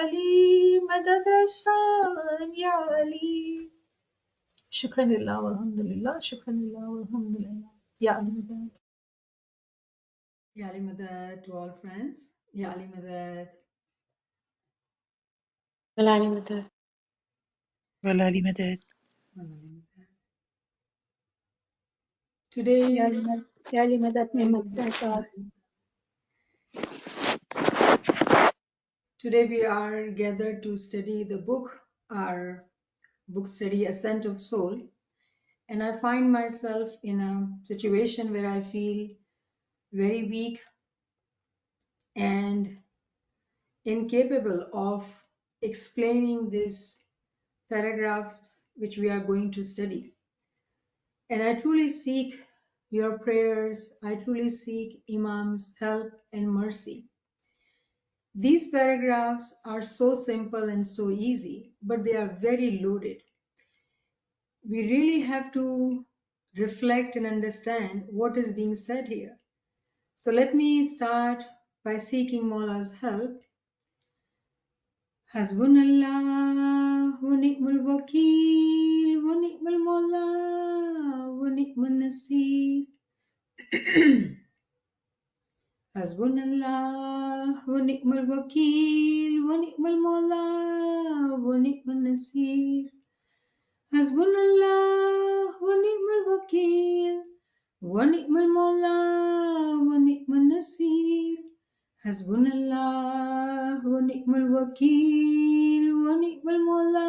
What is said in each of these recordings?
Ali, Madad Rasan, Ya Ali. Shukran lillah walhamdulillah, shukran lillah walhamdulillah. Ya Ali Madad. Ya Ali Madad to all friends. Ya Ali Madad. Walali Madad. Walali Madad. Today, Ya Ali Madad mein Madad. Today we are gathered to study the book, our book study, Ascent of Soul. And I find myself in a situation where I feel very weak and incapable of explaining these paragraphs which we are going to study. And I truly seek your prayers. I truly seek Imam's help and mercy. These paragraphs are so simple and so easy, but they are very loaded. We really have to reflect and understand what is being said here. So let me start by seeking Mawla's help. Hasbunallah wa ni'mal wakeel wa ni'mal mawla wa ni'mal nasir. Hasbunallah wa ni'mal wakeel wa ni'mal mawla wa ni'mal nasir. Hasbunallah wa ni'mal wakeel wa ni'mal mawla wa ni'mal nasir. Hasbunallah wa ni'mal wakeel wa ni'mal mawla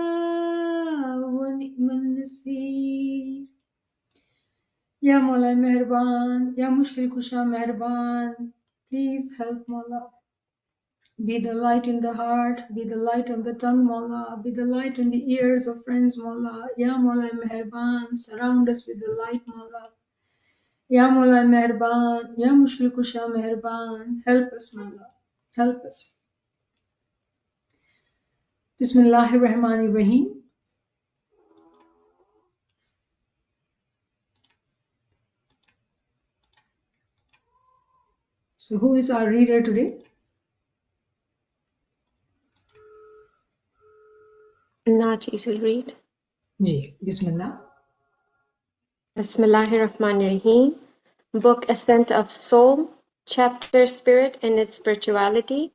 wa ni'mal nasir. Ya Mawla Meherban, Ya Mushkil Kusha Meherban, please help Mawla. Be the light in the heart, be the light on the tongue, Mawla, be the light in the ears of friends, Mawla. Ya Mawla Meherban, surround us with the light, Mawla. Ya Mawla Meherban, Ya Mushkil Kusha Meherban, help us, Mawla, help us. Bismillahir Rahmanir Rahim. So who is our reader today? Najis will read. Ji, Bismillah. Bismillahirrahmanirrahim. Book Ascent of Soul, Chapter Spirit and its Spirituality.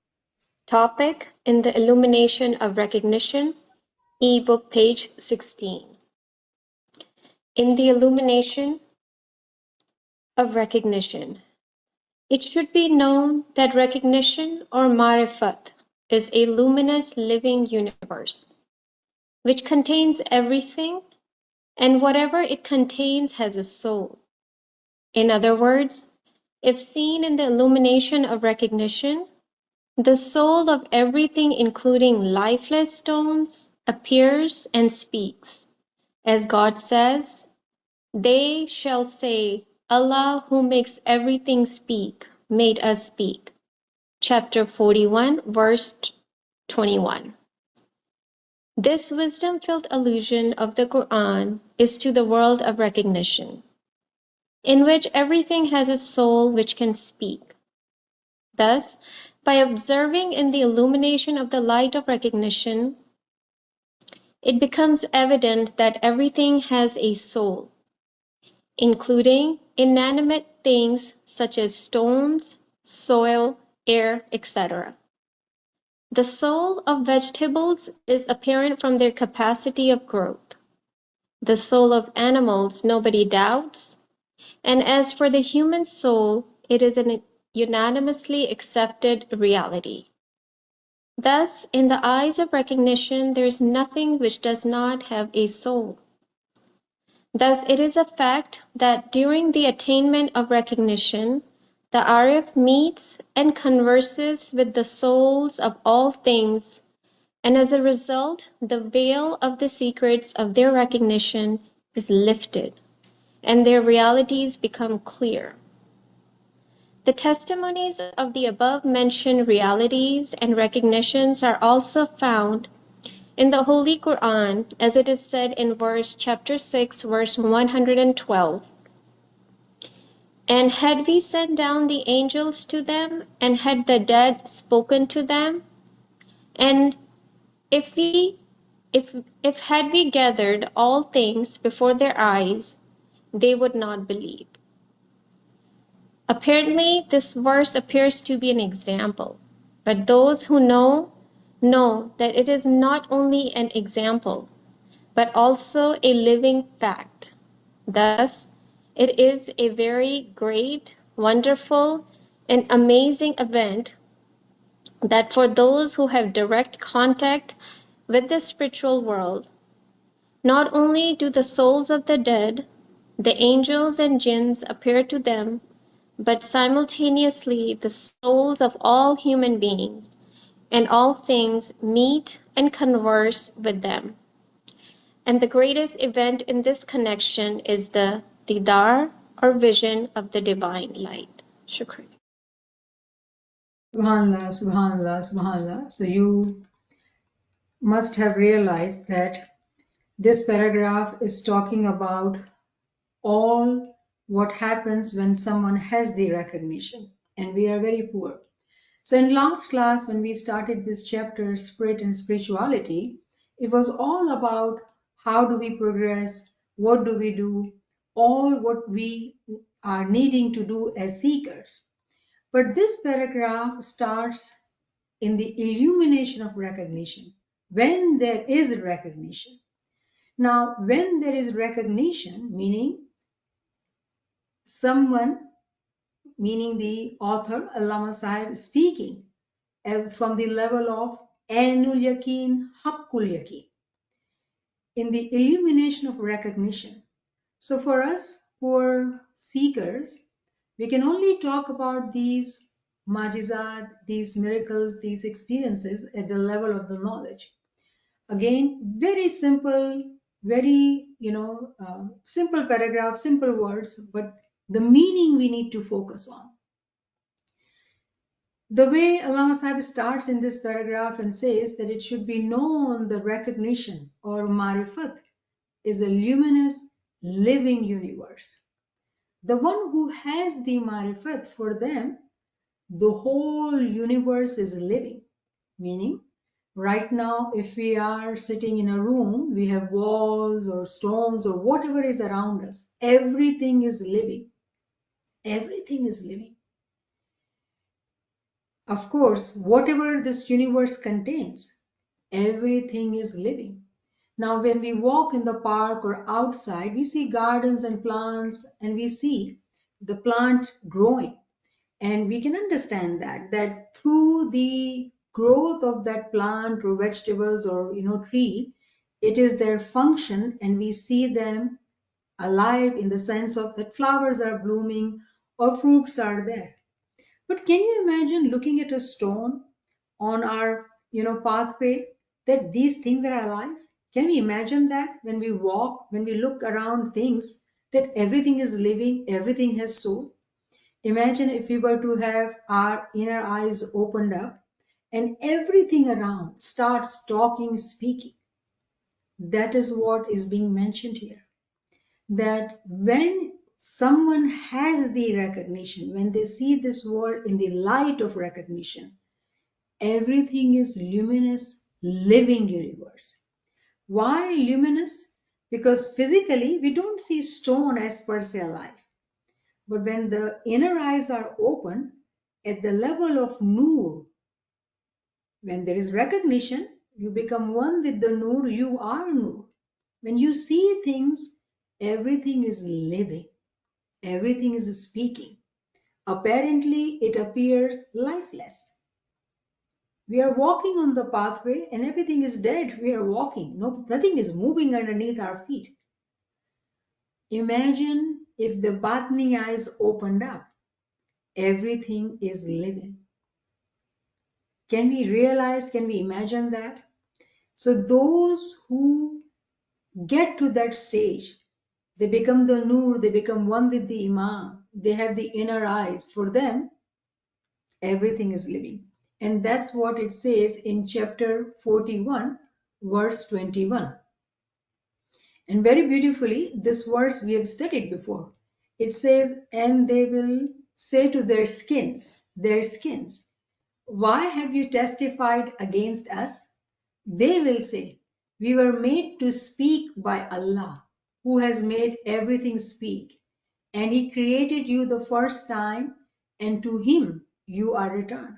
Topic In the Illumination of Recognition. E-book page 16. In the illumination of recognition. It should be known that recognition or marifat is a luminous living universe, which contains everything, and whatever it contains has a soul. In other words, if seen in the illumination of recognition, the soul of everything, including lifeless stones, appears and speaks. As God says, "They shall say, Allah who makes everything speak, made us speak." Chapter 41, verse 21. This wisdom-filled allusion of the Quran is to the world of recognition, in which everything has a soul which can speak. Thus, by observing in the illumination of the light of recognition, it becomes evident that everything has a soul, including inanimate things such as stones, soil, air, etc. The soul of vegetables is apparent from their capacity of growth. The soul of animals nobody doubts, and as for the human soul, it is an unanimously accepted reality. Thus, in the eyes of recognition, there is nothing which does not have a soul. Thus, it is a fact that during the attainment of recognition, the Arif meets and converses with the souls of all things, and as a result, the veil of the secrets of their recognition is lifted, and their realities become clear. The testimonies of the above-mentioned realities and recognitions are also found in the Holy Quran, as it is said in chapter 6, verse 112. And had we sent down the angels to them, and had the dead spoken to them, and If we if had we gathered all things before their eyes, they would not believe. Apparently, this verse appears to be an example, but those who know that it is not only an example, but also a living fact. Thus, it is a very great, wonderful, and amazing event that for those who have direct contact with the spiritual world, not only do the souls of the dead, the angels and jinns appear to them, but simultaneously the souls of all human beings and all things meet and converse with them. And the greatest event in this connection is the Didar or vision of the divine light. Shukran. Subhanallah, subhanallah, subhanallah. So you must have realized that this paragraph is talking about all what happens when someone has the recognition, and we are very poor. So in last class, when we started this chapter, Spirit and Spirituality, it was all about how do we progress, what do we do, all what we are needing to do as seekers. But this paragraph starts in the illumination of recognition, when there is recognition. Now, when there is recognition, meaning someone, meaning the author, Allama Sahib, speaking from the level of Ainul Yaqeen, Haqqul Yaqeen, in the illumination of recognition. So for us poor seekers, we can only talk about these majizat, these miracles, these experiences at the level of the knowledge. Again, very simple, very, simple paragraph, simple words, but the meaning we need to focus on. The way Allama Sahib starts in this paragraph and says that it should be known the recognition or marifat is a luminous living universe. The one who has the marifat, for them, the whole universe is living. Meaning, right now, if we are sitting in a room, we have walls or stones or whatever is around us. Everything is living. Everything is living. Of course, whatever this universe contains, everything is living. Now, when we walk in the park or outside, we see gardens and plants, and we see the plant growing. And we can understand that through the growth of that plant or vegetables or tree, it is their function, and we see them alive in the sense of that flowers are blooming or fruits are there. But can you imagine looking at a stone on our pathway, that these things are alive? Can we imagine that when we walk, when we look around things, that everything is living, everything has soul? Imagine if we were to have our inner eyes opened up and everything around starts talking, speaking. That is what is being mentioned here. That when someone has the recognition, when they see this world in the light of recognition, everything is luminous, living universe. Why luminous? Because physically we don't see stone as per se alive. But when the inner eyes are open, at the level of Noor, when there is recognition, you become one with the Noor, you are Noor. When you see things, everything is living, everything is speaking. Apparently, it appears lifeless. We are walking on the pathway and everything is dead. We are walking. Nothing is moving underneath our feet. Imagine if the Batni eyes opened up. Everything is living. Can we realize, can we imagine that? So those who get to that stage, they become the Noor, they become one with the Imam, they have the inner eyes. For them, everything is living. And that's what it says in chapter 41, verse 21. And very beautifully, this verse we have studied before. It says, and they will say to their skins, why have you testified against us? they will say, we were made to speak by Allah, who has made everything speak, and He created you the first time, and to Him you are returned.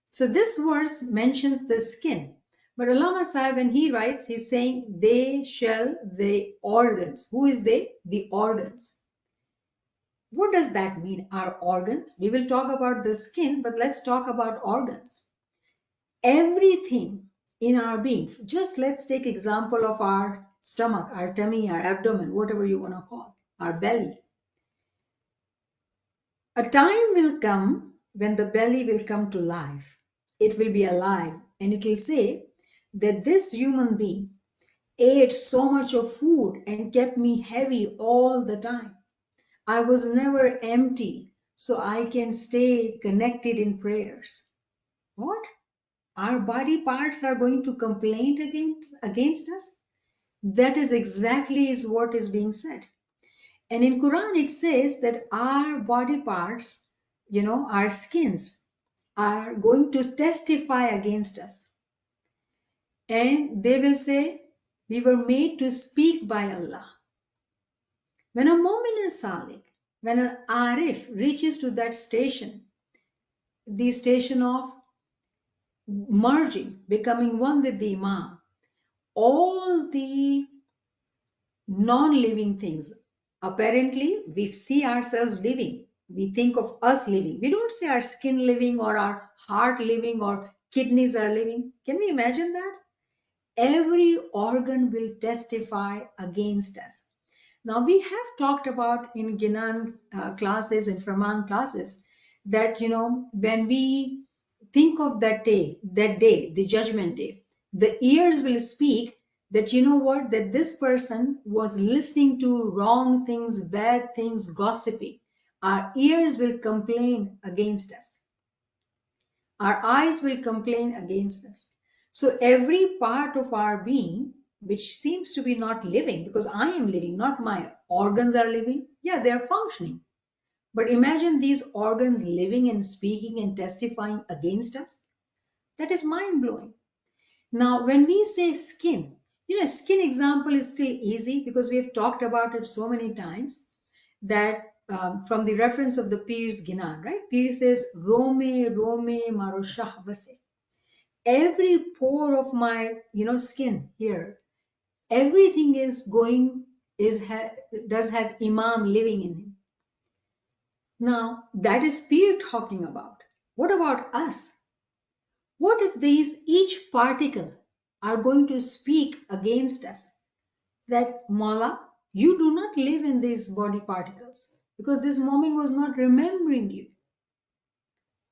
So this verse mentions the skin, but Allama Sahib, when he writes, he's saying they shall the organs. Who is they? The organs. What does that mean? Our organs? We will talk about the skin, but let's talk about organs. Everything in our being, just let's take example of our stomach, our tummy, our abdomen, whatever you want to call, our belly. A time will come when the belly will come to life. It will be alive, and it will say that this human being ate so much of food and kept me heavy all the time. I was never empty, so I can stay connected in prayers. What? Our body parts are going to complain against us? That is exactly is what is being said. And in Quran it says that our body parts, our skins are going to testify against us. And they will say, we were made to speak by Allah. When a Mu'min is Salik, when an Arif reaches to that station, the station of merging, becoming one with the Imam, all the non-living things, apparently we see ourselves living. We think of us living. We don't say our skin living or our heart living or kidneys are living. Can we imagine that? Every organ will testify against us. Now we have talked about in Ginan classes and Farman classes that when we think of that day, the judgment day, the ears will speak that that this person was listening to wrong things, bad things, gossiping. Our ears will complain against us. Our eyes will complain against us. So every part of our being, which seems to be not living, because I am living, not my organs are living. Yeah, they are functioning. But imagine these organs living and speaking and testifying against us. That is mind-blowing. Now, when we say skin, skin example is still easy because we have talked about it so many times that from the reference of the Pir's Ginan, right? Pir says, Rome, Marushah Vase. Every pore of my, skin here, everything does have Imam living in him. Now, that is Pir talking about. What about us? What if each particle are going to speak against us? That Mawla, you do not live in these body particles because this moment was not remembering you.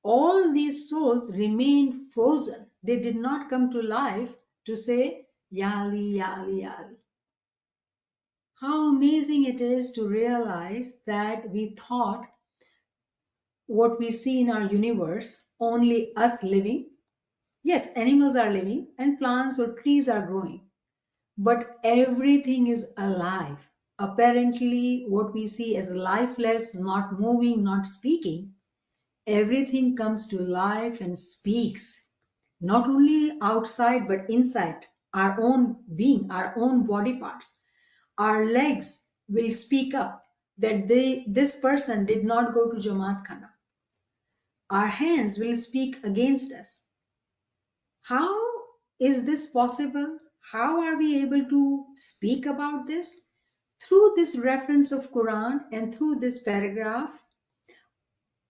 All these souls remained frozen. They did not come to life to say, Ya Ali, Ya Ali, Ya Ali. How amazing it is to realize that we thought what we see in our universe, only us living. Yes, animals are living and plants or trees are growing, but everything is alive. Apparently, what we see as lifeless, not moving, not speaking, everything comes to life and speaks, not only outside but inside our own being, our own body parts. Our legs will speak up that this person did not go to Jamaat Khana. Our hands will speak against us. How is this possible? How are we able to speak about this? Through this reference of Quran and through this paragraph,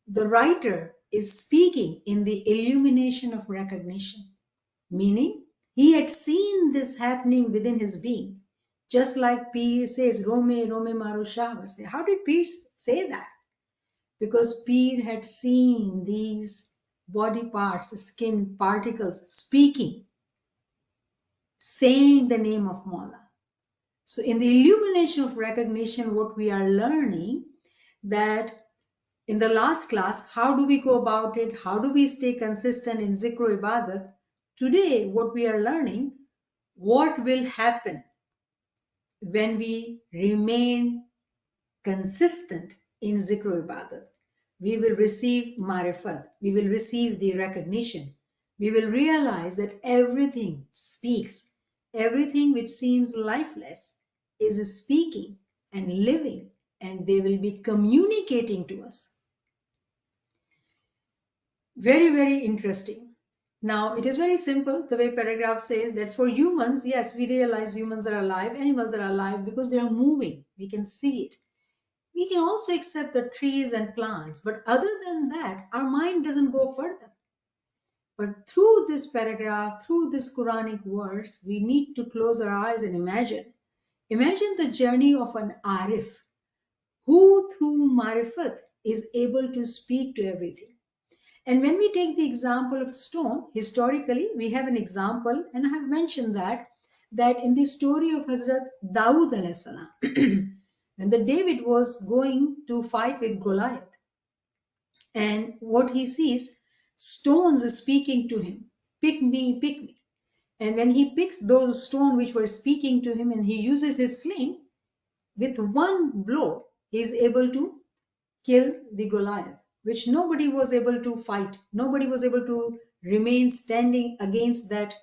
the writer is speaking in the illumination of recognition, meaning he had seen this happening within his being. Just like Pir says, Rome Maru Shavase. How did Pir say that? Because Pir had seen these body parts, skin particles speaking, saying the name of Mawla. So in the illumination of recognition, what we are learning that in the last class, how do we go about it? How do we stay consistent in Zikr Ibadat? Today, what we are learning, what will happen when we remain consistent in Zikr Ibadat? We will receive marifat. We will receive the recognition. we will realize that everything speaks. Everything which seems lifeless is speaking and living, and they will be communicating to us. Very, very interesting. Now, it is very simple. The way paragraph says that for humans, yes, we realize humans are alive, animals are alive because they are moving. We can see it. We can also accept the trees and plants, but other than that, our mind doesn't go further. But through this paragraph, through this Quranic verse, we need to close our eyes and imagine. Imagine the journey of an Arif who through Marifat is able to speak to everything. And when we take the example of stone, historically, we have an example, and I have mentioned that in the story of Hazrat Dawood alayhi salam, when the David was going to fight with Goliath, and what he sees, stones speaking to him, pick me, pick me. And when he picks those stones which were speaking to him and he uses his sling, with one blow, he is able to kill the Goliath, which nobody was able to fight. Nobody was able to remain standing against that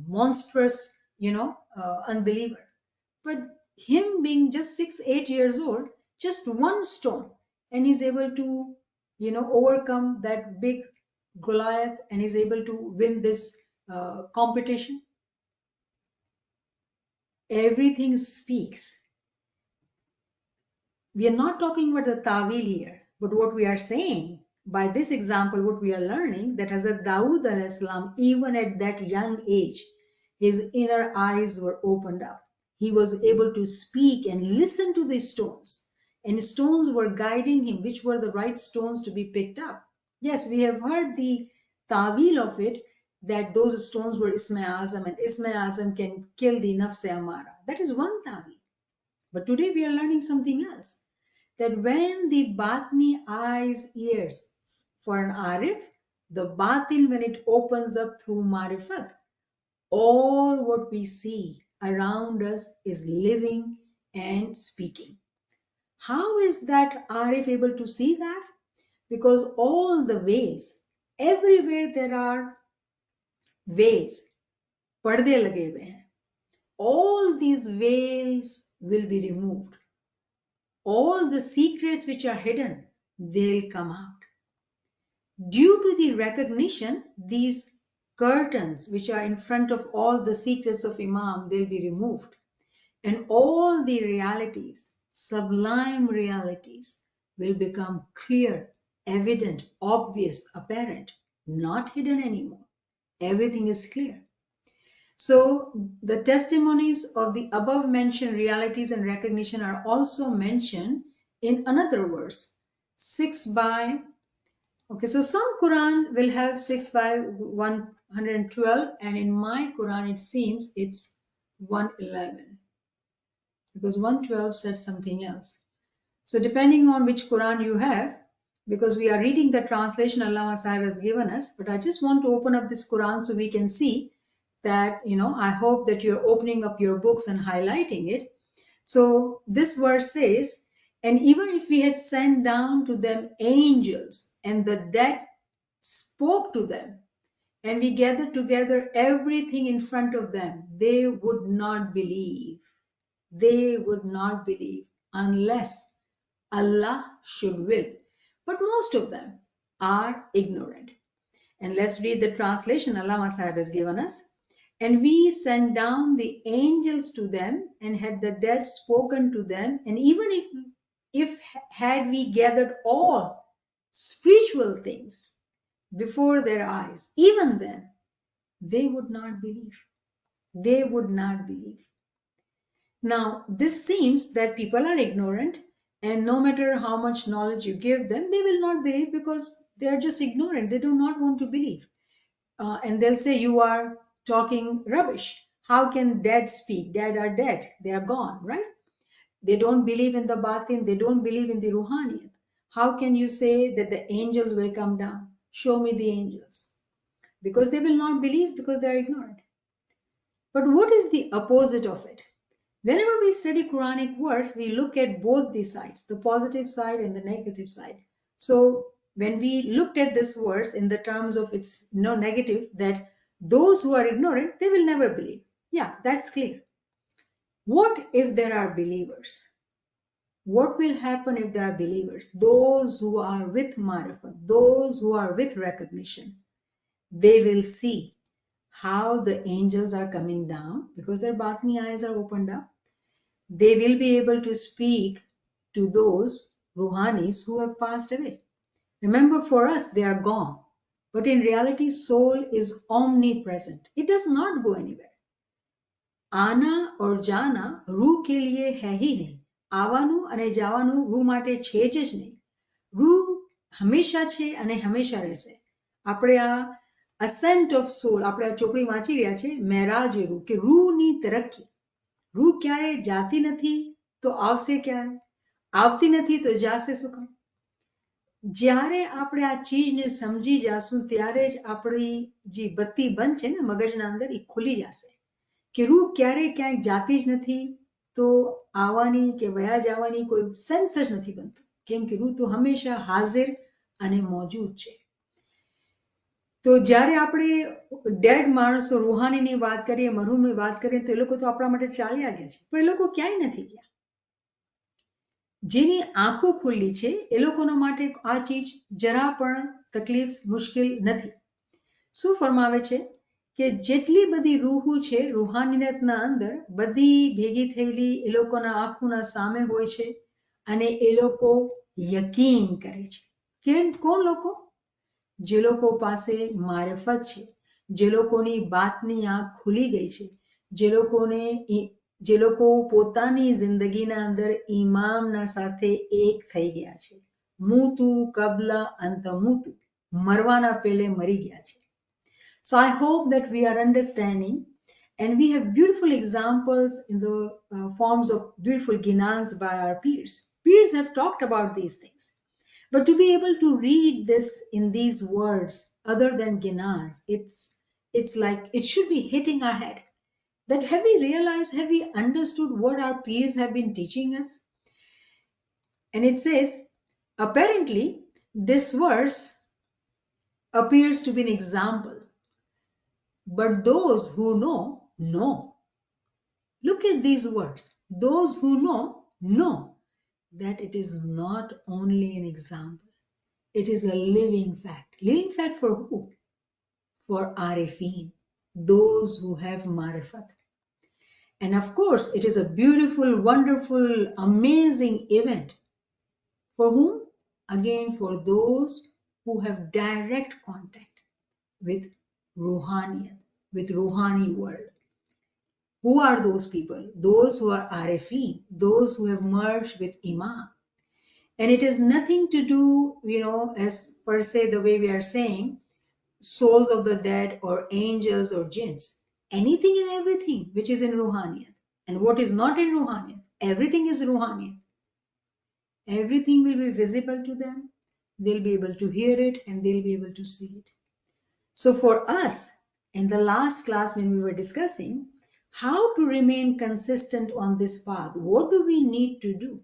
monstrous, unbeliever. But him being just 6, 8 years old, just one stone, and he's able to, overcome that big Goliath, and is able to win this competition. Everything speaks. We are not talking about the Tawil here, but what we are saying by this example, what we are learning, that Hazrat Dawood alayhi salam, even at that young age, his inner eyes were opened up. He was able to speak and listen to the stones, and stones were guiding him, which were the right stones to be picked up. Yes, we have heard the Tawil of it, that those stones were Isma Azam, and Isma Azam can kill the Nafs Amara. That is one Tawil. But today we are learning something else, that when the Batni eyes, ears for an Arif, the Batin, when it opens up through Marifat, all what we see around us is living and speaking. How is that Arif able to see that? Because all the ways, everywhere there are ways, पर्दे लगे हुए हैं. All these veils will be removed. All the secrets which are hidden, they'll come out. Due to the recognition, these curtains which are in front of all the secrets of Imam, they'll be removed. And all the realities, sublime realities, will become clear, evident, obvious, apparent, not hidden anymore. Everything is clear. So the testimonies of the above mentioned realities and recognition are also mentioned in another verse, 6 by, okay, so some Quran will have 6 by 112, and in my Quran it seems it's 111, because 112 says something else. So depending on which Quran you have, because we are reading the translation Allama Sahib has given us, but I just want to open up this Quran so we can see that, I hope that you're opening up your books and highlighting it. So this verse says, and even if we had sent down to them angels and the dead spoke to them, and we gathered together everything in front of them, they would not believe. They would not believe unless Allah should will. But most of them are ignorant. And let's read the translation Allama Sahib has given us. And we sent down the angels to them, and had the dead spoken to them, and even if had we gathered all spiritual things before their eyes, even then they would not believe. They would not believe. Now, this seems that people are ignorant, and no matter how much knowledge you give them, they will not believe because they are just ignorant. They do not want to believe. And they'll say, you are talking rubbish. How can dead speak? Dead are dead. They are gone, right? They don't believe in the batin. They don't believe in the ruhaniyat. How can you say that the angels will come down? Show me the angels. Because they will not believe, because they are ignorant. But what is the opposite of it? Whenever we study Quranic words, we look at both the sides, the positive side and the negative side. So when we looked at this verse in the terms of its negative, that those who are ignorant, they will never believe. Yeah, that's clear. What if there are believers? What will happen if there are believers? Those who are with marifat, those who are with recognition, they will see how the angels are coming down because their batni eyes are opened up. They will be able to speak to those ruhanis who have passed away. Remember, for us, they are gone. But in reality, soul is omnipresent. It does not go anywhere. આના ઓર જાના રૂ કે લીએ હૈ ही नहीं. આવવાનું અને જવાનું રૂ માટે છે જ નહીં. રૂ હંમેશા છે અને હંમેશા રહેશે. આપણે આ અસેન્ટ ઓફ સોલ, આપણે આ ચોપડી વાંચી રહ્યા છે, મેરાજ રૂ, કે રૂની તરક્કી. રૂ ક્યારે જાતી નથી તો આવશે ક્યારે? આવતી નથી તો જાશે શું કામ? જ્યારે આપણે આ ચીજને સમજી જાશું ત્યારે જ આપણી જે બત્તી બંધ છે ને મગજના અંદર એ ખુલી જશે કે રૂ ક્યારે ક્યાંક જાતી જ નથી તો આવવાની કે વયા જવાની કોઈ સેન્સ જ નથી બનતું, કેમ કે રૂ તો હંમેશા હાજર અને મોજૂદ છે. તો જ્યારે આપણે ડેડ માણસો રૂહાનીની વાત કરીએ, મરહૂમની વાત કરીએ તો એ લોકો તો આપણા માટે ચાલ્યા ગયા છે, પણ એ લોકો ક્યાંય નથી ગયા. જેની આંખો ખુલ્લી છે એ લોકોના માટે આ ચીજ જરા પણ તકલીફ મુશ્કેલ નથી. શું ફરમાવે છે કે જેટલી બધી રૂહો છે રૂહાનીયતના અંદર બધી ભેગી થયેલી એ લોકોના આંખોના સામે હોય છે અને એ લોકો યકીન કરે છે. કોણ લોકો? જે લોકો પાસે મારફત છે, જે લોકોની બાતની આંખ ખુલી ગઈ છે, જે લોકો પોતાની જિંદગીના અંદર ઈમામના સાથે એક થઈ ગયા છે. મૂતુ કબલા અંતમૂતુ, મરવાના પહેલે મરી ગયા છે. So I hope that we are understanding, and we have beautiful examples in the forms of beautiful ginans by our peers. Peers have talked about these things. But to be able to read this in these words, other than ginans, it's like it should be hitting our head. That have we realized, have we understood what our peers have been teaching us? And it says, apparently, this verse appears to be an example. But those who know. Look at these words. Those who know that it is not only an example. It is a living fact. Living fact for who? For Arifin, those who have marifat. And of course, it is a beautiful, wonderful, amazing event. For whom? Again, for those who have direct contact with Ruhaniyat, with Ruhani world. Who are those people? Those who are Arifin, those who have merged with Imam. And it has nothing to do, as per se the way we are saying, souls of the dead or angels or jinns. Anything and everything which is in Ruhaniyat. And what is not in Ruhaniyat, everything is Ruhaniyat. Everything will be visible to them. They'll be able to hear it and they'll be able to see it. So for us, in the last class when we were discussing how to remain consistent on this path, what do we need to do?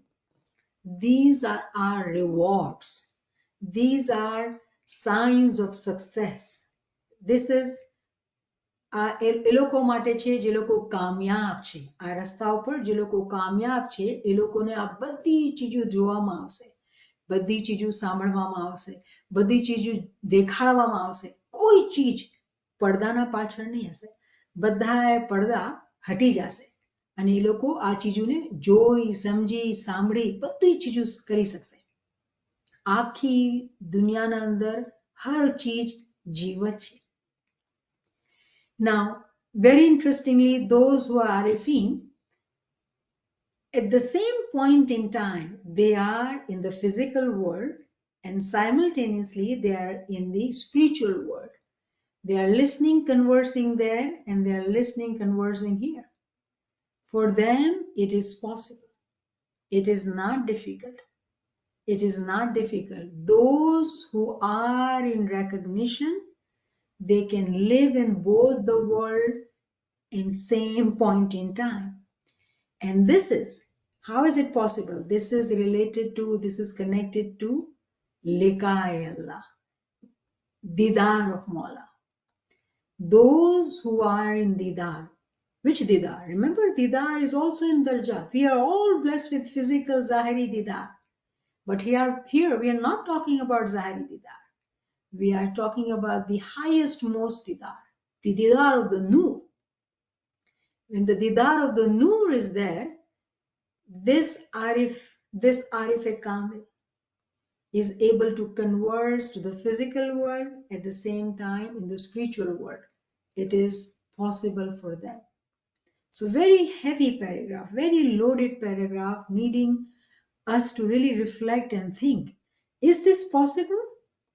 These are our rewards. These are signs of success. This is એ લોકો માટે છે જે લોકો કામયાબ છે. આ રસ્તા ઉપર જે લોકો કામયાબ છે એ લોકોને આ બધી ચીજો જોવામાં આવશે, બધી ચીજો સાંભળવામાં આવશે, બધી ચીજો દેખાડવામાં આવશે. કોઈ ચીજ પડદાના પાછળ નહીં હશે. બધાએ પડદા હટી જશે અને એ લોકો આ ચીજોને જોઈ સમજી સાંભળી બધી ચીજો કરી શકશે. આખી દુનિયાના અંદર હર ચીજ જીવત છે. Now, very interestingly, those who are Arifin, at the same point in time, they are in the physical world and simultaneously they are in the spiritual world. They are listening, conversing there, and they are listening, conversing here. For them, it is possible. It is not difficult. It is not difficult. Those who are in recognition, they can live in both the world in same point in time. And this is, how is it possible? This is related to, this is connected to Liqa'i Allah, Didar of Mawla. Those who are in Didar. Which Didar? Remember, Didar is also in Darjat. We are all blessed with physical Zahiri Didar. But here we are not talking about Zahiri Didar. We are talking about the highest most Didar, the Didar of the Noor. When the Didar of the Noor is there, this Arif-e-Kamil is able to converse to the physical world at the same time in the spiritual world. It is possible for them. So very heavy paragraph, very loaded paragraph, needing us to really reflect and think, is this possible?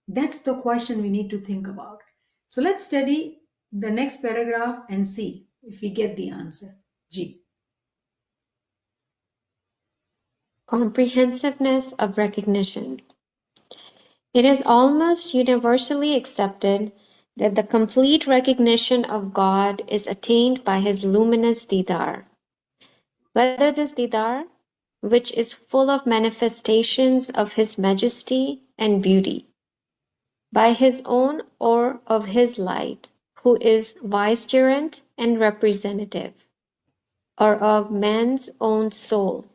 That's the question we need to think about. So let's study the next paragraph and see if we get the answer. G. Comprehensiveness of recognition. It is almost universally accepted that the complete recognition of God is attained by his luminous Didar. Whether this Didar, which is full of manifestations of his majesty and beauty, by his own or of his light, who is vicegerent and representative, or of man's own soul,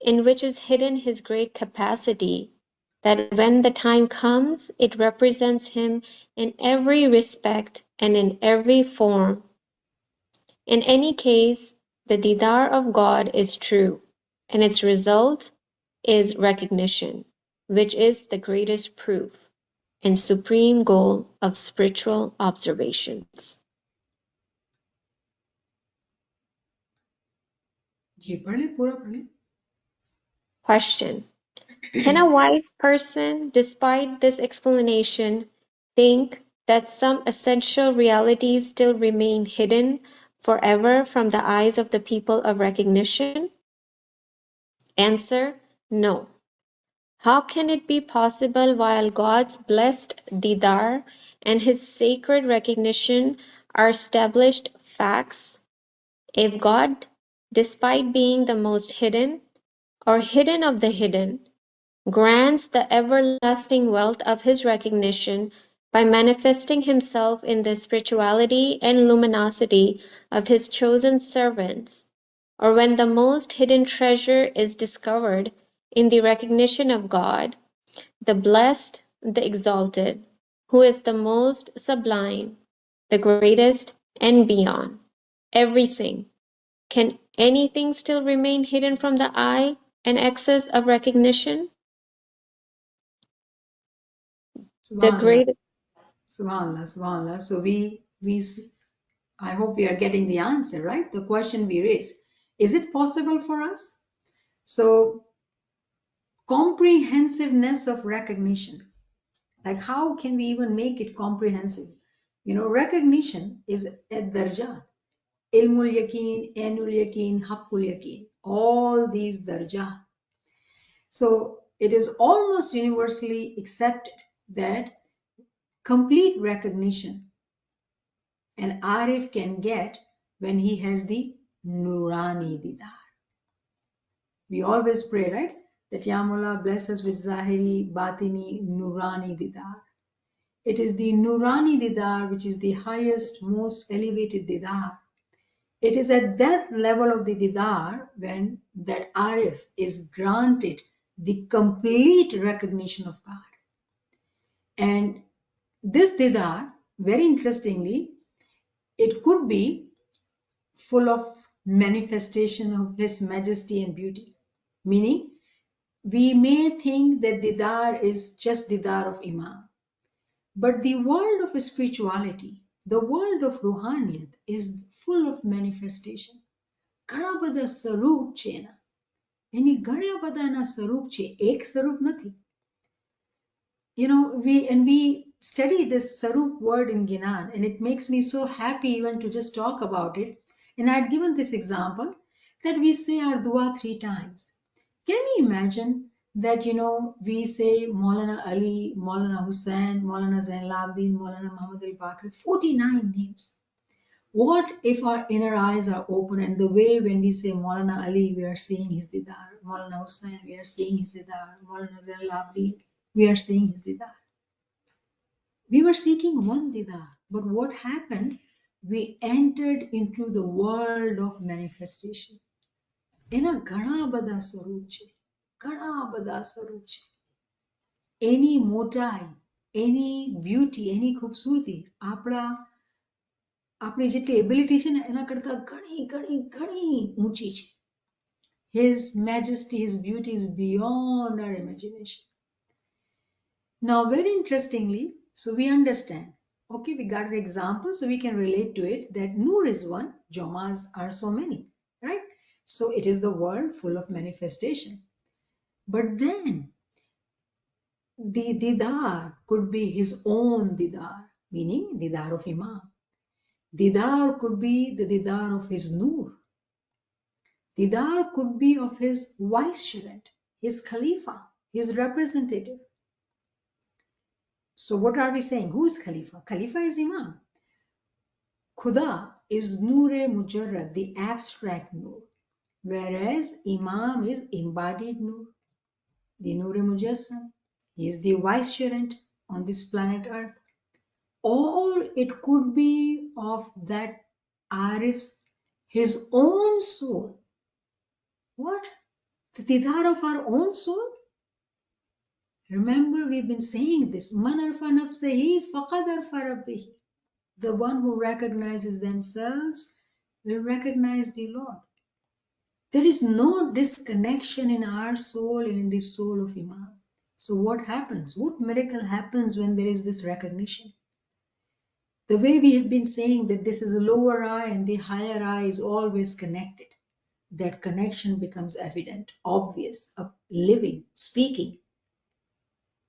in which is hidden his great capacity, that when the time comes, it represents him in every respect and in every form. In any case, the Didar of God is true, and its result is recognition, which is the greatest proof and supreme goal of spiritual observations. जी पढ़ ले पूरा पढ़ ले. Question. Can a wise person, despite this explanation, think that some essential realities still remain hidden forever from the eyes of the people of recognition? Answer: no. How can it be possible while God's blessed Didar and his sacred recognition are established facts, if God, despite being the most hidden, or hidden of the hidden, grants the everlasting wealth of his recognition by manifesting himself in the spirituality and luminosity of his chosen servants, or when the most hidden treasure is discovered in the recognition of God, the blessed, the exalted, who is the most sublime, the greatest, and beyond everything. Can anything still remain hidden from the eye and access of recognition? The Subhanallah, great subhanallah, subhanallah. So I hope we are getting the answer, right? The question we raised. Is it possible for us? So comprehensiveness of recognition. Like how can we even make it comprehensive? You know, recognition is at darjat. Ilmul yaqeen, ainul yaqeen, haqqul yaqeen. All these darjat. So it is almost universally accepted that complete recognition an Arif can get when he has the Nurani Didar. We always pray, right? That Ya Mullah bless us with Zahiri, Batini, Nurani Didar. It is the Nurani Didar which is the highest, most elevated Didar. It is at that level of the Didar when that Arif is granted the complete recognition of God. And this Didar, very interestingly, it could be full of manifestation of His majesty and beauty. Meaning, we may think that Didar is just Didar of Imam. But the world of spirituality, the world of Ruhaniyat is full of manifestation. ઘણા બધા સ્વરૂપ છે એના. એની ઘણા બધા એના સ્વરૂપ છે, એક સ્વરૂપ નથી. You know, we study this Sarup word in Ginan, and it makes me so happy even to just talk about it. And I'd given this example that we say our dua 3 times. Can we imagine that, you know, we say Maulana Ali, Maulana Hussain, Maulana Zainalabdin, Maulana Muhammad al-Baqir, 49 names. What if our inner eyes are open and the way when we say Maulana Ali, we are seeing his Didar, Maulana Hussain, we are seeing his Didar, Maulana Zainalabdin, we are seeing his didar. We were seeking one didar, but what happened? We entered into the world of manifestation. એના ઘણા બધા સ્વરૂપ છે, ઘણા બધા સ્વરૂપ છે. એની મોટાઈ, એની beauty, એની ખૂબસૂરતી આપણી જેટલી એબિલિટી છે ને એના કરતા ઘણી ઘણી ઘણી ઊંચી છે. His majesty, his beauty is beyond our imagination. Now, very interestingly, so we understand, okay, we got an example, so we can relate to it that Noor is one, Jomas are so many, right? So it is the world full of manifestation. But then, the didar could be his own didar, meaning didar of Imam. Didar could be the didar of his Noor. Didar could be of his vicegerent, his Khalifa, his representative. So what are we saying? Who is Khalifa? Khalifa is Imam. Khuda is Noor-e Mujarrad, the abstract Noor, whereas Imam is embodied Noor, the Noor-e Mujassam. He is the vicegerent on this planet Earth. Or it could be of that Arif's, his own soul. What? The didar of our own soul? Remember, we've been saying this. Man arfa nafsahi faqad arfa rabbihi. The one who recognizes themselves will recognize the Lord. There is no disconnection in our soul and in the soul of Imam. So what happens? What miracle happens when there is this recognition? The way we have been saying that this is a lower eye and the higher eye is always connected. That connection becomes evident, obvious, living, speaking.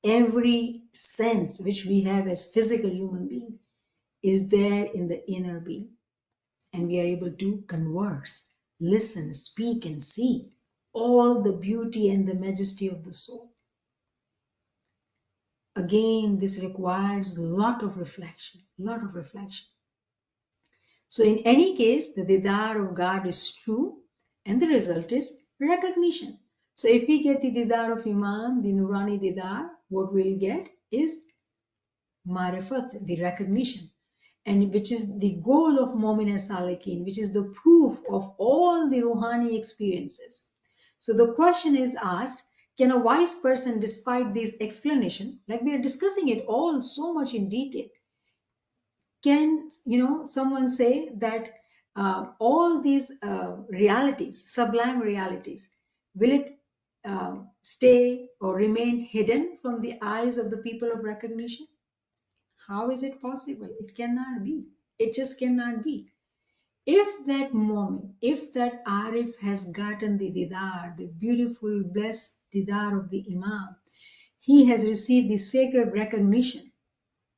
Every sense which we have as physical human being is there in the inner being. And we are able to converse, listen, speak, and see all the beauty and the majesty of the soul. Again, this requires a lot of reflection, So in any case, the didar of God is true, and the result is recognition. So if we get the didar of Imam, the Nurani didar, what we'll get is marifat, the recognition, and which is the goal of Mu'min Salikin, which is the proof of all the Ruhani experiences. So the question is asked, can a wise person, despite this explanation, like we are discussing it all so much in detail, can someone say that all these realities, sublime realities, will it stay or remain hidden from the eyes of the people of recognition? How is it possible? It cannot be. It just cannot be. If that moment, if that Arif has gotten the didar, the beautiful, blessed didar of the Imam, he has received the sacred recognition,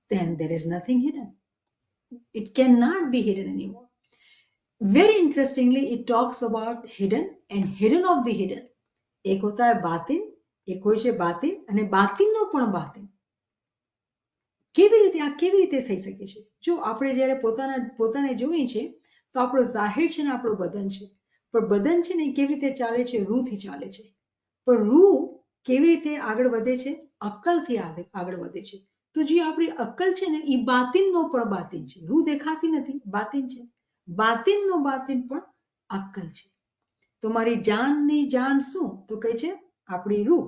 then there is nothing hidden. It cannot be hidden anymore. Very interestingly, it talks about hidden and hidden of the hidden. Ek hota hai batin, ek hoy છે batin, અને batinનો પણ batin. કેવી રીતે થઈ શકે છે? જો આપણે જ્યારે પોતાને જોઈએ છે તો આપણો જાહેર છે ને આપણો બદન છે, પણ બદન છે ને કેવી રીતે ચાલે છે? રૂથી ચાલે છે. પણ રૂ કેવી રીતે આગળ વધે છે? અક્કલથી આગળ વધે છે. તો જે આપણી અક્કલ છે ને એ બાતિનનો પણ બાતિન છે. રૂ દેખાતી નથી, બાતિન છે. બાતિનનો બાતિન પણ અક્કલ છે. તો મારી જાનની જાન શું? તો કહે છે આપણી રૂ.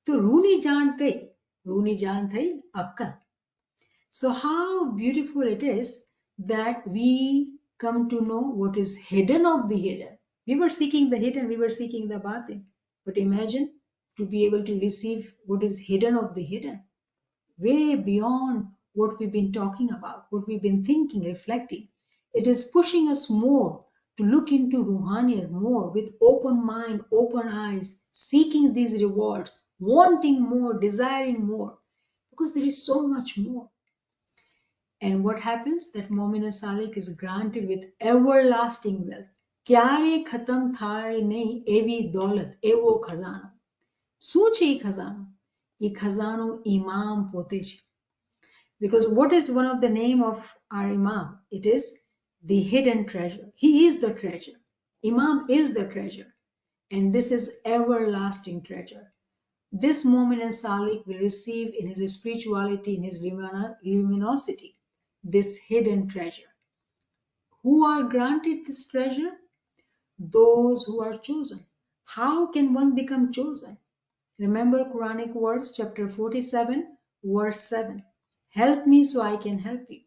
તો રૂની જાન કઈ? રૂની જાન થઈ અક્કલ. So how beautiful it is that we come to know what is hidden of the hidden. We were seeking the hidden, we were seeking the batin. But imagine to be able to receive what is hidden of the hidden, way beyond what we've been talking about, what we've been thinking, reflecting. It is pushing us more to look into Ruhaniyat more with open mind, open eyes, seeking these rewards, wanting more, desiring more, because there is so much more. And what happens? That Mu'min Salik is granted with everlasting wealth. ક્યારે ખતમ થાય નહીં એવી દોલત, એવો ખજાનો. શું છે એ ખજાનો? એ ખજાનો ઇમામ પોતે છે. Because what is one of the name of our Imam? It is the hidden treasure. He is the treasure. Imam is the treasure. And this is everlasting treasure. this Mu'min and Salik will receive in his spirituality, in his luminosity, this hidden treasure. Who are granted this treasure? Those who are chosen. How can one become chosen? Remember Quranic words, chapter 47, verse 7. Help me so I can help you.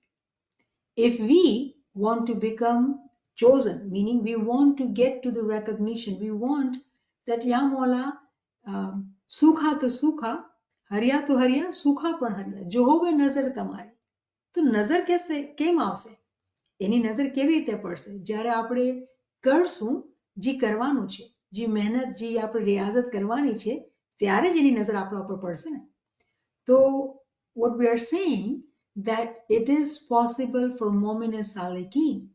If we want to become chosen, meaning we want to get to the recognition, we want that Ya Mola, sukha to sukha, hariya to hariya, sukha pan hariya. Jo hobe nazar tamari. તો નજર કેમ આવશે? એની નજર કેવી રીતે પડશે? જ્યારે આપણે કરશું, જે કરવાનું છે, જે મહેનત, જે આપણે રિયાઝત કરવાની છે, ત્યારે જ એની નજર આપણા ઉપર પડશે ને. તો what we are saying that it is possible for Mu'min and Salikin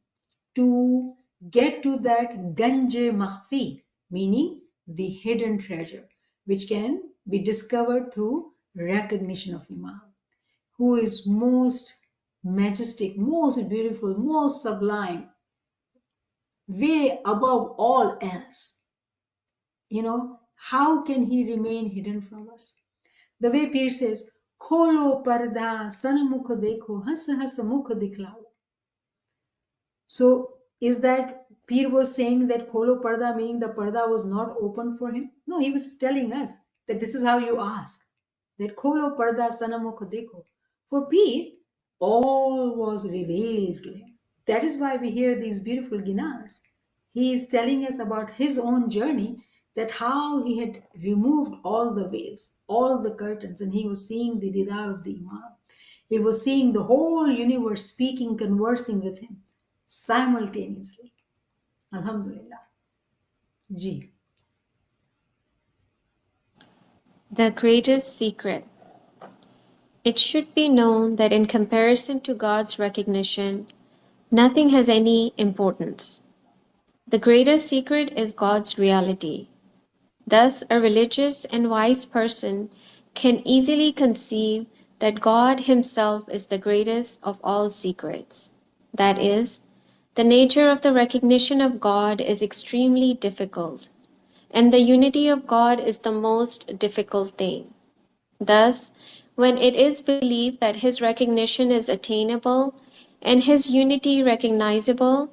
to get to that Ganj Makhfi, meaning the hidden treasure, which can be discovered through recognition of Imam, who is most majestic, most beautiful, most sublime, way above all else. You know, how can he remain hidden from us? The way Peer says, Kholo parda sanamukh dekho, has has mukh dikhlao. So is that Peer was saying that Kholo parda, meaning the parda was not open for him? No, he was telling us that this is how you ask. That Kholo parda sanamukh dekho. For Peer, all was revealed to him. That is why we hear these beautiful ginas. He is telling us about his own journey, that how he had removed all the veils, all the curtains, and he was seeing the didar of the Imam. He was seeing the whole universe speaking, conversing with him simultaneously. Alhamdulillah. Ji. The greatest secret. It should be known that in comparison to God's recognition, nothing has any importance. The greatest secret is God's reality. Thus, a religious and wise person can easily conceive that God Himself is the greatest of all secrets. That is, the nature of the recognition of God is extremely difficult, and the unity of God is the most difficult thing. Thus, when it is believed that His recognition is attainable and His unity recognizable,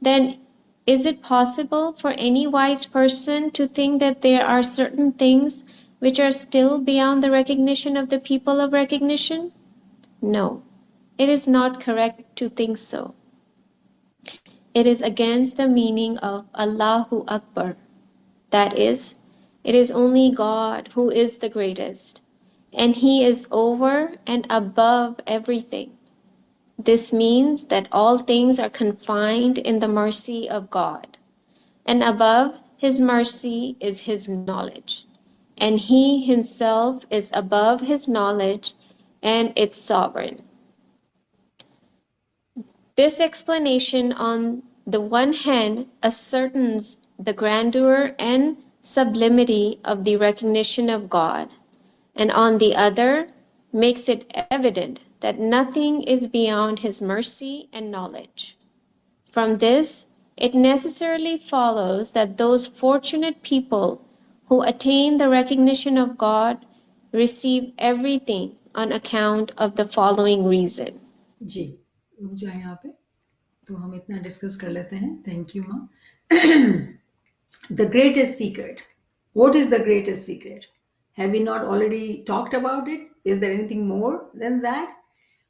then is it possible for any wise person to think that there are certain things which are still beyond the recognition of the people of recognition? No, it is not correct to think so. It is against the meaning of Allahu Akbar. That is, it is only God who is the greatest, and He is over and above everything. This means that all things are confined in the mercy of God, and above His mercy is His knowledge, and He Himself is above His knowledge and its sovereign. This explanation on the one hand ascertains the grandeur and sublimity of the recognition of God, and on the other makes it evident that nothing is beyond His mercy and knowledge. From this, it necessarily follows that those fortunate people who attain the recognition of God receive everything on account of the following reason. जी, रुक जाए यहाँ पे, तो हम इतना discuss कर लेते हैं. Thank you, Ma. The greatest secret. What is the greatest secret? Have we not already talked about it? Is there anything more than that?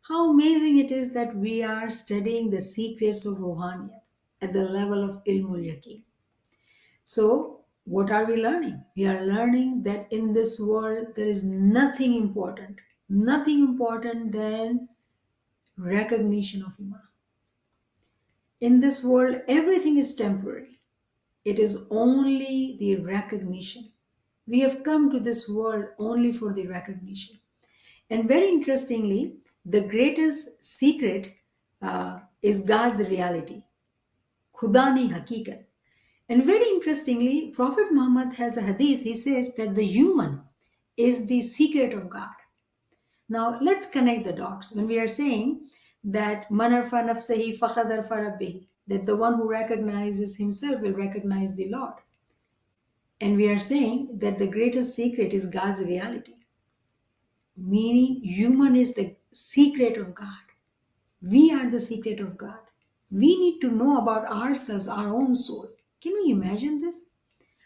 How amazing it is that we are studying the secrets of Ruhaniyat at the level of Ilmul Yaqeen. So, what are we learning? We are learning that in this world there is nothing important than recognition of Imam. In this world, everything is temporary. It is only the recognition. We have come to this world only for the recognition. And very interestingly, the greatest secret is God's reality. Khudani Hakikat. And very interestingly, Prophet Muhammad has a hadith. He says that the human is the secret of God. Now, let's connect the dots. When we are saying that man arfa nafsahi faqad arfa rabbihi, that the one who recognizes himself will recognize the Lord. And we are saying that the greatest secret is God's reality, meaning human is the secret of God. We are the secret of God. We need to know about ourselves, our own soul. Can we imagine this?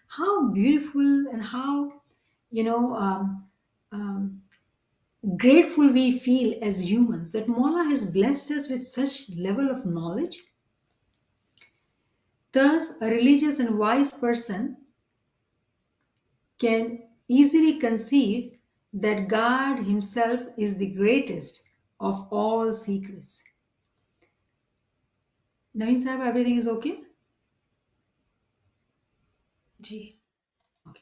How beautiful and how, you know, grateful we feel as humans that Mola has blessed us with such level of knowledge. Thus, a religious and wise person can easily conceive that God Himself is the greatest of all secrets. Naveen Sahib, everything is okay? Ji. Okay.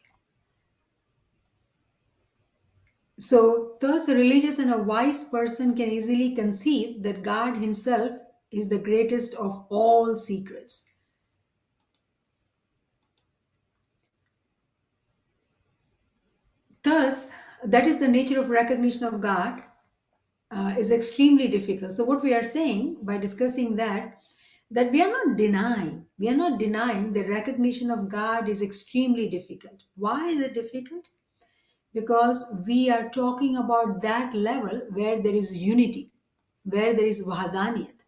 So, thus, a religious and a wise person can easily conceive that God Himself is the greatest of all secrets. Thus, that is the nature of recognition of God is extremely difficult. So, what we are saying by discussing that we are not denying the recognition of God is extremely difficult. Why is it difficult? Because we are talking about that level where there is unity, where there is Vahadaniyat,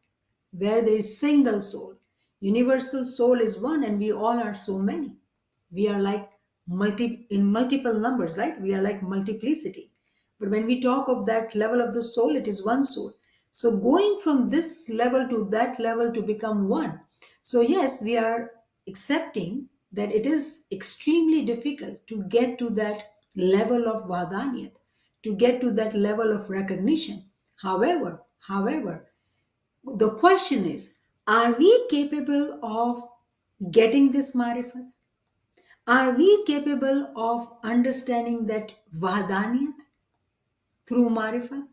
where there is single soul. Universal soul is one and we all are so many. We are like in multiple numbers, right? We are like multiplicity. But when we talk of that level of the soul, it is one soul. So going from this level to that level to become one. So yes, we are accepting that it is extremely difficult to get to that level of Vadaniyat, to get to that level of recognition. However, the question is, are we capable of getting this marifat? Are we capable of understanding that Vahadaniyat through marifat?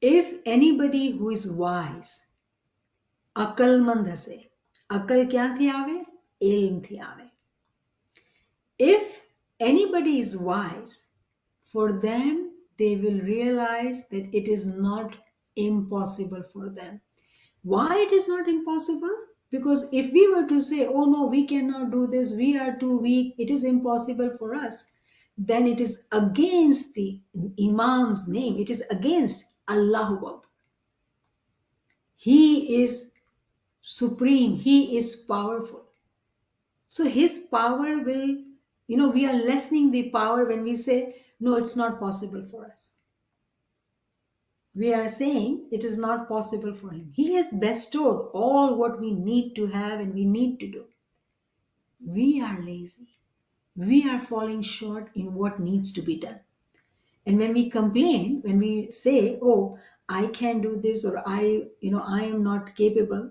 If anybody who is wise, अकलमंद हसे, अकल क्या थी आवे? इल्म थी आवे. If anybody is wise, for them, they will realize that it is not impossible for them. Why it is not impossible? Because if we were to say, oh no, we cannot do this, we are too weak, it is impossible for us, then it is against the Imam's name, it is against Allahu Akbar. He is supreme, He is powerful. So His power will, we are lessening the power when we say, no, it's not possible for us. We are saying it is not possible for Him. He has bestowed all what we need to have and we need to do. We are lazy. We are falling short in what needs to be done. And when we complain, when we say, oh, I can't do this, or I am not capable.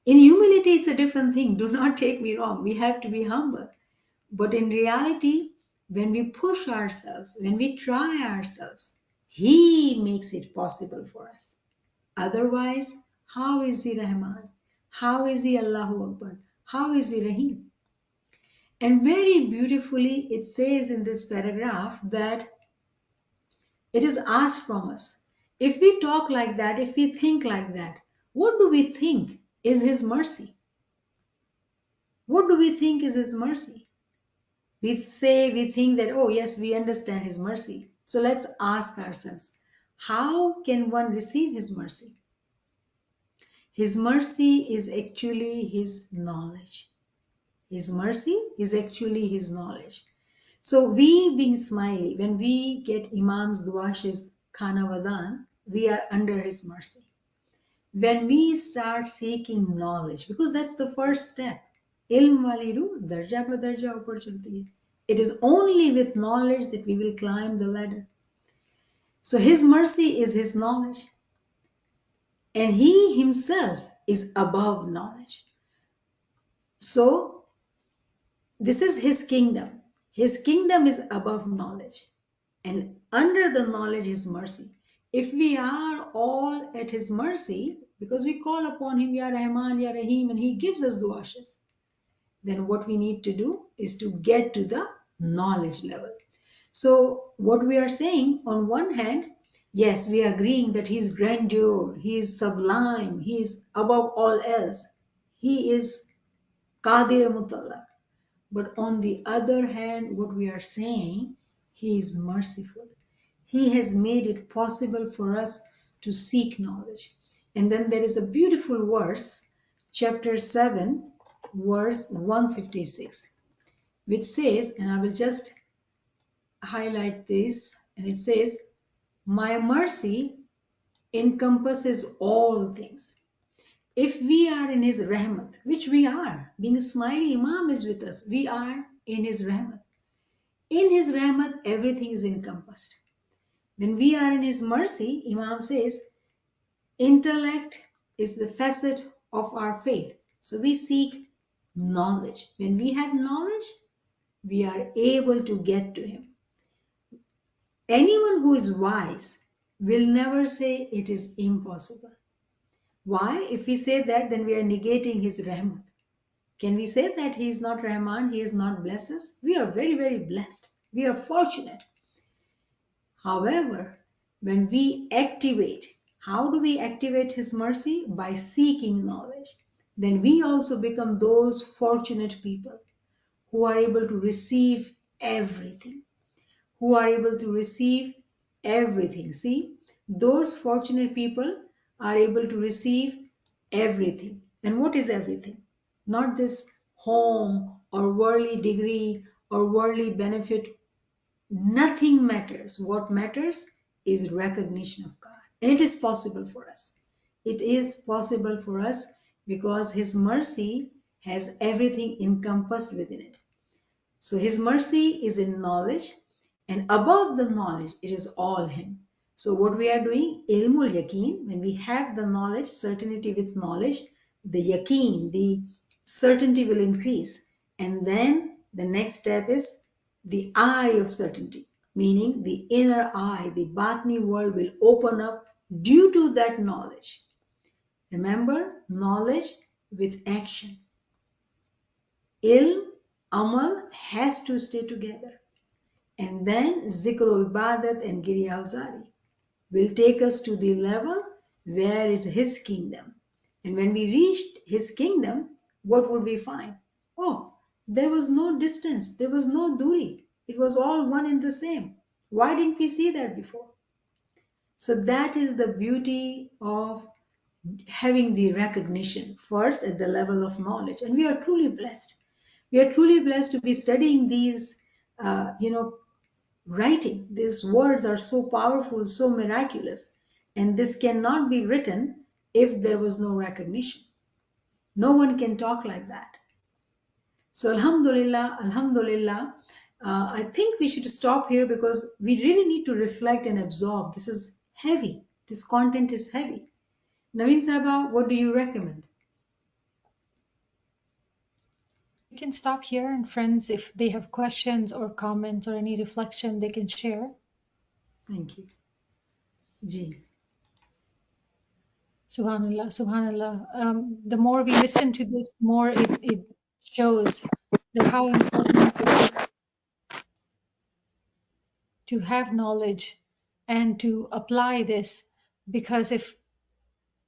In humility, it's a different thing. Do not take me wrong. We have to be humble. But in reality, when we push ourselves, when we try ourselves, He makes it possible for us. Otherwise, how is He Rahman? How is He Allahu Akbar? How is He Rahim? And very beautifully, it says in this paragraph that it is asked from us. If we talk like that, if we think like that, what do we think is His mercy? What do we think is His mercy? We think that, oh yes, we understand His mercy. So let's ask ourselves, how can one receive His mercy? His mercy is actually His knowledge. His mercy is actually His knowledge. So we being smiley, when we get Imam's duashes Khana Vadan, we are under His mercy. When we start seeking knowledge, because that's the first step, ilm wali ruh darja pa darja upar chalti hai. It is only with knowledge that we will climb the ladder. So His mercy is His knowledge. And He Himself is above knowledge. So this is His kingdom. His kingdom is above knowledge. And under the knowledge is mercy. If we are all at His mercy, because we call upon Him, Ya Rahman, Ya Rahim, and He gives us duashes, then what we need to do is to get to the knowledge level. So what we are saying, on one hand, yes, we are agreeing that He is grandeur, He is sublime, He is above all else. He is Qadir Mutallaq. But on the other hand, what we are saying, he is merciful. He has made it possible for us to seek knowledge. And then there is a beautiful verse, chapter 7, verse 156, which says, and I will just highlight this, and it says, my mercy encompasses all things. If we are in his rahmat, which we are, being a smiley Imam is with us, we are in his rahmat. In his rahmat, everything is encompassed. When we are in his mercy, Imam says, intellect is the facet of our faith. So we seek knowledge. When we have knowledge, we are able to get to him. Anyone who is wise will never say it is impossible. Why? If we say that, then we are negating his rahmat. Can we say that he is not Rahman, he is not blessed us? We are very, very blessed. We are fortunate. However, when we activate, how do we activate his mercy? By seeking knowledge. Then we also become those fortunate people who are able to receive everything. Who are able to receive everything. See, those fortunate people are able to receive everything. And what is everything? Not this home or worldly degree or worldly benefit. Nothing matters. What matters is recognition of God. And it is possible for us. It is possible for us because his mercy has everything encompassed within it. So his mercy is in knowledge, and above the knowledge, it is all him. So what we are doing, ilmul yaqeen, when we have the knowledge, certainty with knowledge, the yaqeen, the certainty will increase. And then the next step is the eye of certainty, meaning the inner eye, the batni world will open up due to that knowledge. Remember, knowledge with action. Ilm, amal has to stay together. And then zikr ibadat and girya huzari will take us to the level where is his kingdom. And when we reached his kingdom, what would we find? Oh, there was no distance, there was no duri. It was all one and the same. Why didn't we see that before? So that is the beauty of having the recognition first at the level of knowledge. And we are truly blessed. We are truly blessed to be studying these, writing. These words are so powerful, so miraculous. And this cannot be written if there was no recognition. No one can talk like that. So Alhamdulillah, Alhamdulillah, I think we should stop here because we really need to reflect and absorb. This is heavy. This content is heavy. Naveen Sahaba, what do you recommend? We can stop here, and friends, if they have questions or comments or any reflection, they can share. Thank you. Ji. Subhanallah, Subhanallah. The more we listen to this, more it shows that how important it is to have knowledge and to apply this, because if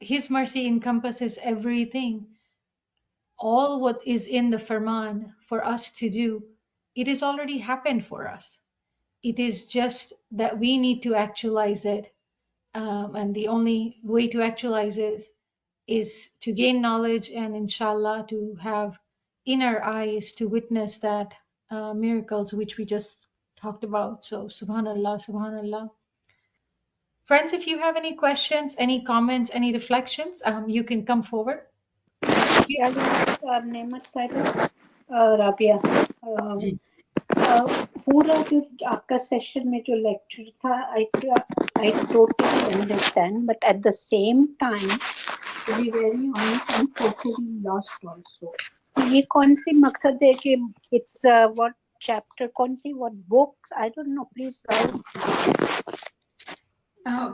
his mercy encompasses everything, all what is in the Farman for us to do, it has already happened for us. It is just that we need to actualize it. And the only way to actualize it is to gain knowledge and inshallah to have inner eyes to witness that miracles which we just talked about. So subhanallah, subhanallah. Friends, if you have any questions, any comments, any reflections, you can come forward. नेमत साहिबा, राबिया, जी. पूरा जो आपका session में जो lecture था, I totally understand, but at the same time, to be very honest, I'm totally lost also. ये कौन सी मकसद है कि it's what chapter, कौन सी what books, I don't know, please guide.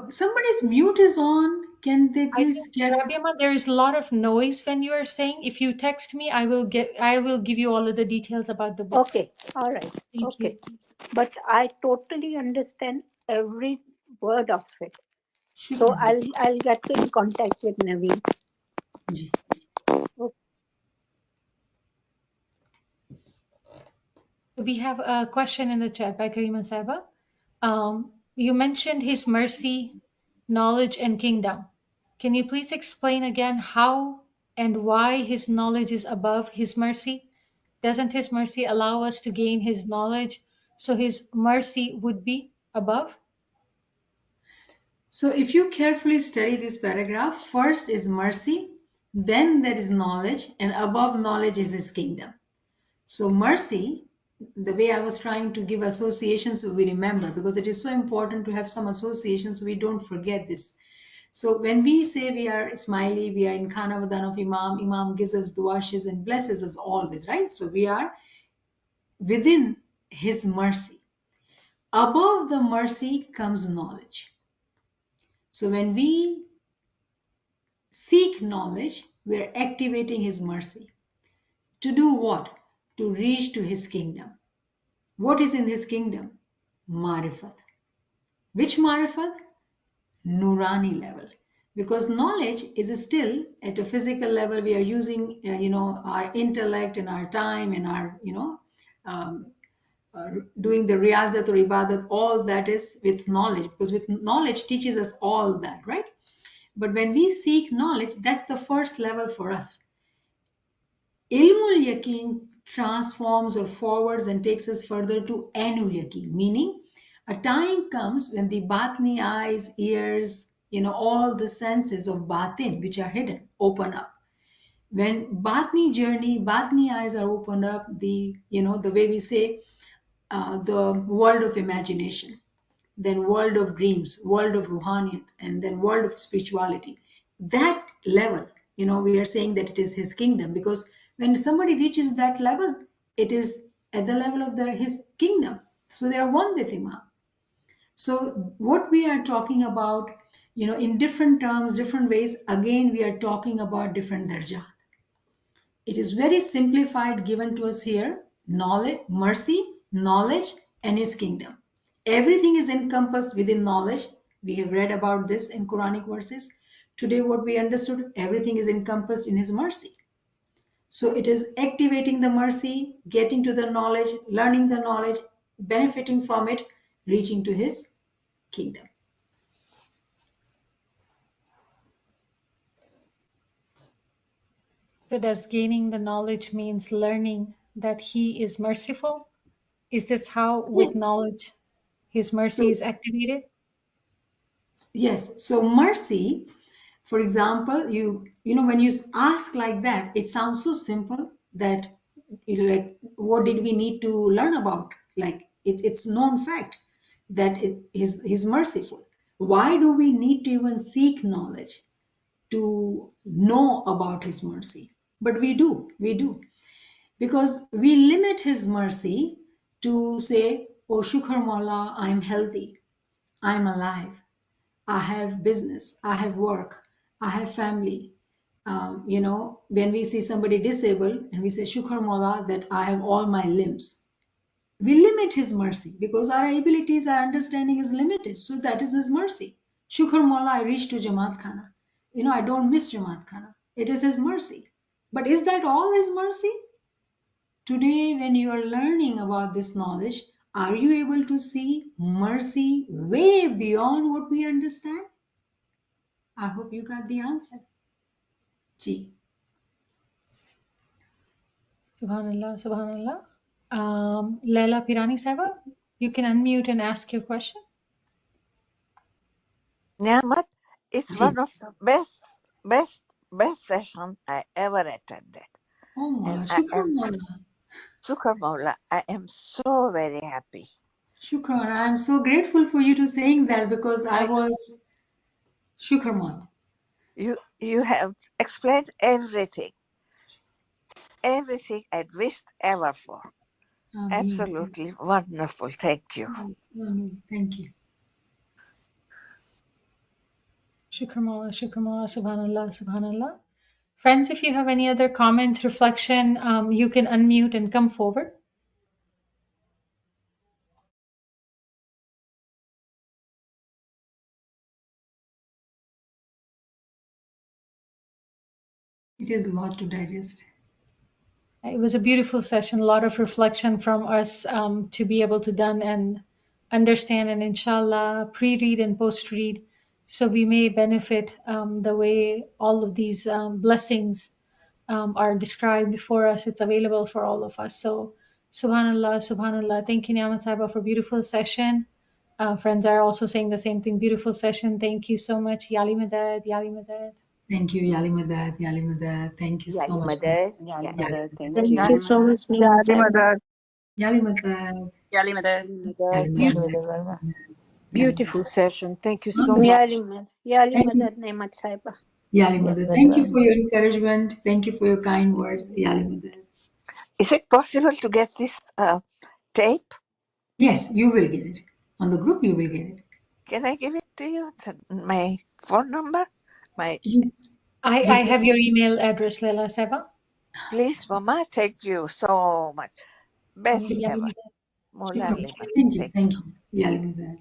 Somebody's mute is on. Can they please get? Rabiama, there is a lot of noise when you are saying. If you text me, I will give you all of the details about the book. Okay, all right. Thank Okay, you. but I totally understand every word of it. So I'll get in contact with Naveen. Ji. Okay. We have a question in the chat by Karima Saba. You mentioned his mercy, knowledge, and kingdom. Can you please explain again how and why his knowledge is above his mercy? Doesn't his mercy allow us to gain his knowledge, so his mercy would be above? So if you carefully study this paragraph, first is mercy, then there is knowledge, and above knowledge is his kingdom. So mercy, the way I was trying to give associations so we remember, because it is so important to have some associations so we don't forget this. So when we say we are smiley, we are in Khanavadan of Imam, Imam gives us duashes and blesses us always, right? So we are within his mercy. Above the mercy comes knowledge. So when we seek knowledge, we are activating his mercy. To do what? To reach to his kingdom. What is in his kingdom? Marifat. Which marifat? Nurani level. Because knowledge is still at a physical level. We are using, our intellect and our time and our, doing the riyazat or ibadat. All that is with knowledge, because with knowledge teaches us all that, right? But when we seek knowledge, that's the first level for us. Ilmul Yaqeen transforms or forwards and takes us further to Ainul Yaqeen, meaning a time comes when the Batni eyes, ears, all the senses of Batin, which are hidden, open up. When Batni journey, Batni eyes are opened up, the way we say, the world of imagination, then world of dreams, world of Ruhaniyat, and then world of spirituality. That level, we are saying that it is his kingdom, because when somebody reaches that level, it is at the level of his kingdom. So they are one with Imam. So what we are talking about, in different terms, different ways, again, we are talking about different darjat. It is very simplified given to us here. Knowledge, mercy, knowledge, and his kingdom. Everything is encompassed within knowledge. We have read about this in Quranic verses. Today, what we understood, everything is encompassed in his mercy. So it is activating the mercy, getting to the knowledge, learning the knowledge, benefiting from it, reaching to his kingdom. So does gaining the knowledge means learning that he is merciful? Is this how, with knowledge, his mercy So is activated? yes, so mercy, for example, when you ask like that, it sounds so simple that like, what did we need to learn about? Like it's known fact that he's merciful. Why do we need to even seek knowledge to know about his mercy? But we do, because we limit his mercy to say, oh Shukr Maula, I'm healthy, I'm alive, I have business, I have work, I have family. When we see somebody disabled and we say, Shukr Mola, that I have all my limbs. We limit his mercy because our abilities, our understanding is limited. So that is his mercy. Shukr Mola, I reach to Jamaat Khana. I don't miss Jamaat Khana. It is his mercy. But is that all his mercy? Today, when you are learning about this knowledge, are you able to see mercy way beyond what we understand? I hope you got the answer. Ji. Subhanallah, Subhanallah. Laila Pirani Sahaba, you can unmute and ask your question. NIAMAT, it's Ji. one of the best session I ever attended. Oh, And Mawla. I Shukran, am, Mawla. Shukr Maula, I am so very happy. Shukran. I'm so grateful for you to saying that, because I I, was Shukran, Mawla. you have explained everything I wished ever for. Ameen. Absolutely wonderful. Thank you. Ameen. Thank you. Shukramullah, Shukramullah, Subhanallah, Subhanallah. Friends, if you have any other comments, reflection, you can unmute and come forward. It is a lot to digest. It was a beautiful session, a lot of reflection from us to be able to done and understand, and inshallah pre-read and post-read, so we may benefit the way all of these blessings are described for us. It's available for all of us. So subhanallah, subhanallah. Thank you, Niamat Sahiba, for beautiful session. Friends are also saying the same thing. Beautiful session. Thank you so much. Yali Madad, Yali Madad. Thank you, Yali Madad, Yali Madad. Thank you so Yali much. Madad. Yani Yeah. Madad, thank Thank you. you so much, Neema Yali Sahib. Madad. Yali Madad. Yali Madad. Madad, Yali yani Madad. Madad. Yali Beautiful Madad. session. Thank you so Okay. much. Yali Thank you. Madad Nemat Saiba. Yali Yani Madad. Thank you Madad. for your encouragement. Thank you for your kind words. Yali Madad. Is it possible to get this tape? Yes, you will get it. On the group, you will get it. Can I give it to you? My phone number? My You, I you have your email address, Leila Sahiba. please, Mama. Thank you so much. Best Yali ever. Madad. Mola Lima. Thank you. Thank Thank you. Yali Madad.